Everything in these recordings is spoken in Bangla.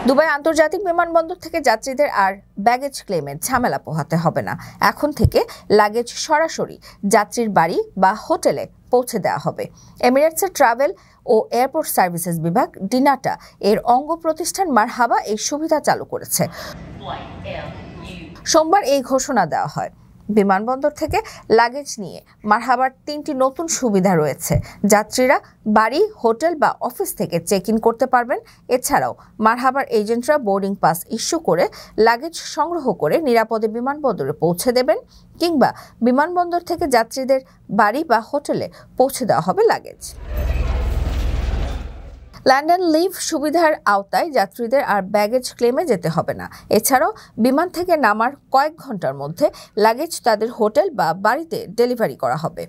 দুবাই আন্তর্জাতিক বিমানবন্দর থেকে যাত্রীদের আর ব্যাগেজ ক্লেমের ঝামেলা পোহাতে হবে না। এখন থেকে লাগেজ সরাসরি যাত্রীর বাড়ি বা হোটেলে পৌঁছে দেওয়া হবে। এমিরেটসের ট্রাভেল ও এয়ারপোর্ট সার্ভিসেস বিভাগ ডিনাটা এর অঙ্গ প্রতিষ্ঠান মারহাবা এই সুবিধা চালু করেছে। সোমবার এই ঘোষণা দেওয়া হয়। বিমানবন্দর থেকে লাগেজ নিয়ে মারহাবার 3টি নতুন সুবিধা রয়েছে। যাত্রীরা বাড়ি, হোটেল বা অফিস থেকে চেক ইন করতে পারবেন। এছাড়াও মারহাবার এজেন্টরা বোর্ডিং পাস ইস্যু করে লাগেজ সংগ্রহ করে নিরাপদে বিমানবন্দরে পৌঁছে দেবেন, কিংবা বিমানবন্দর থেকে যাত্রীদের বাড়ি বা হোটেলে পৌঁছে দেওয়া হবে লাগেজ। ল্যান্ড অ্যান্ড লিভ সুবিধার আওতায় যাত্রীদের আর ব্যাগেজ ক্লেমে যেতে হবে না। এছাড়াও বিমান থেকে নামার কয়েক ঘন্টার মধ্যে লাগেজ তাদের হোটেল বা বাড়িতে ডেলিভারি করা হবে।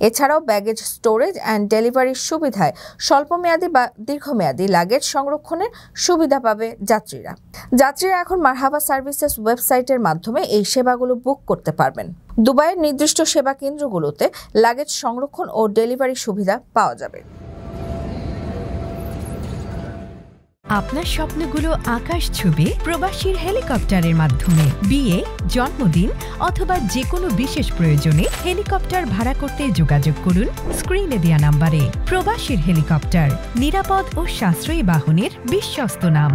এছাড়াও ব্যাগেজ স্টোরেজ অ্যান্ড ডেলিভারির সুবিধায় স্বল্পমেয়াদী বা দীর্ঘমেয়াদী লাগেজ সংরক্ষণের সুবিধা পাবে যাত্রীরা। যাত্রীরা এখন মারহাবা সার্ভিসেস ওয়েবসাইটের মাধ্যমে এই সেবাগুলো বুক করতে পারবেন। দুবাইয়ের নির্দিষ্ট সেবা কেন্দ্রগুলোতে লাগেজ সংরক্ষণ ও ডেলিভারি সুবিধা পাওয়া যাবে। আপনার স্বপ্নগুলো আকাশ ছুবে প্রবাসীর হেলিকপ্টারের মাধ্যমে। বিয়ে, জন্মদিন অথবা যে কোনো বিশেষ প্রয়োজনে হেলিকপ্টার ভাড়া করতে যোগাযোগ করুন স্ক্রিনে দেয়া নাম্বারে। প্রবাসীর হেলিকপ্টার, নিরাপদ ও সাশ্রয়ী বাহনের বিশ্বস্ত নাম।